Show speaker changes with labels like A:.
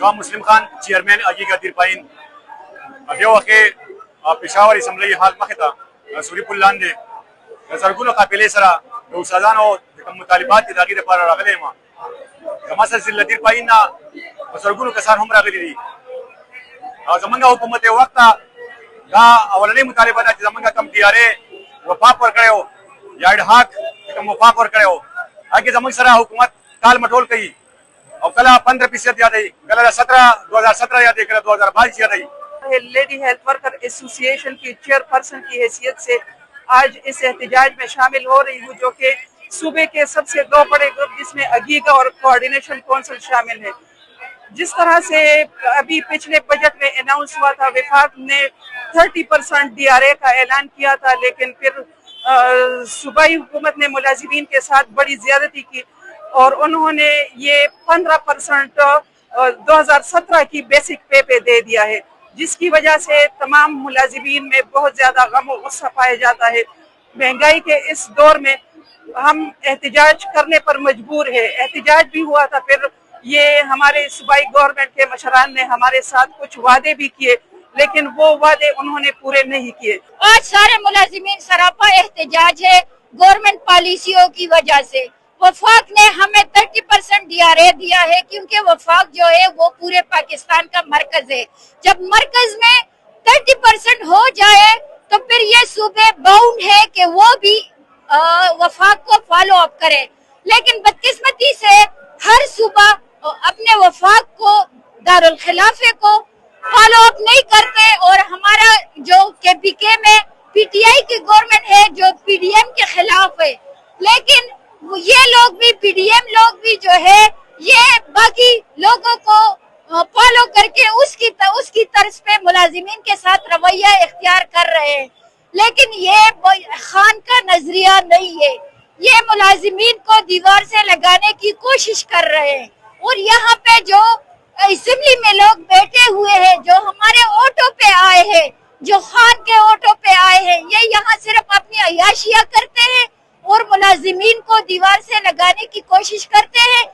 A: جوان مسلم خان چیئرمین اگی کا دیر پائن دیو اخی پشاور اسمبلی حال مختا سوری پلان دے زرگونو قابلی سرا دو سازانو مطالبات دی داغی دے پارا راغلے ما کماسا زل دیر پائن نا زرگونو کسان هم راغلی دی زمانگا حکومت وقتا دا اولنی مطالبات دی زمانگا کم تیارے وفاق ور کرے ہو یا اڈحاق کم وفاق ور کرے ہو آگے زمان سرا حکومت کال مٹول کئی اور کلا 15% یاد ہے کلا 2017 یاد ہے کلا 2022 یاد ہے۔
B: لیڈی ہیلتھ ورکر ایسوسی ایشن کی چیئرپرسن کی حیثیت سے آج اس احتجاج میں شامل ہو رہی ہوں، جو کہ صوبے کے سب سے دو بڑے گروپ جس میں اگیگا اور کوارڈینیشن کونسل شامل ہے۔ جس طرح سے ابھی پچھلے بجٹ میں اناؤنس ہوا تھا، وفاق نے 30% DRA کا اعلان کیا تھا، لیکن پھر صوبائی حکومت نے ملازمین کے ساتھ بڑی زیادتی کی اور انہوں نے یہ 15% 2017 کی بیسک پے پہ دے دیا ہے، جس کی وجہ سے تمام ملازمین میں بہت زیادہ غم و غصہ پایا جاتا ہے۔ مہنگائی کے اس دور میں ہم احتجاج کرنے پر مجبور ہے۔ احتجاج بھی ہوا تھا، پھر یہ ہمارے صوبائی گورنمنٹ کے مشران نے ہمارے ساتھ کچھ وعدے بھی کیے، لیکن وہ وعدے انہوں نے پورے نہیں کیے۔
C: آج سارے ملازمین سراپا احتجاج ہے گورنمنٹ پالیسیوں کی وجہ سے۔ وفاق نے ہمیں 30% DRA دیا ہے، کیونکہ وفاق جو ہے وہ پورے پاکستان کا مرکز ہے۔ جب مرکز میں 30% ہو جائے تو پھر یہ صوبے باؤنڈ ہے کہ وہ بھی وفاق کو فالو اپ کرے، لیکن بدقسمتی سے ہر صوبہ اپنے وفاق کو دارالخلافے کو فالو اپ نہیں کرتے، اور ہمارا جو KPK میں PTI کی گورنمنٹ ہے جو PDM کے خلاف ہے، لیکن یہ لوگ بھی PDM لوگ بھی جو ہے یہ باقی لوگوں کو فالو کر کے اس کی طرز پہ ملازمین کے ساتھ رویہ اختیار کر رہے ہیں، لیکن یہ خان کا نظریہ نہیں ہے۔ یہ ملازمین کو دیوار سے لگانے کی کوشش کر رہے ہیں، اور یہاں پہ جو اسمبلی میں لوگ بیٹھے ہوئے ہیں، جو ہمارے آٹو پہ آئے ہیں، جو خان کے آٹو پہ آئے ہیں، یہ یہاں صرف اپنی عیاشیاں کرتے ہیں اور ملازمین کو دیوار سے لگانے کی کوشش کرتے ہیں۔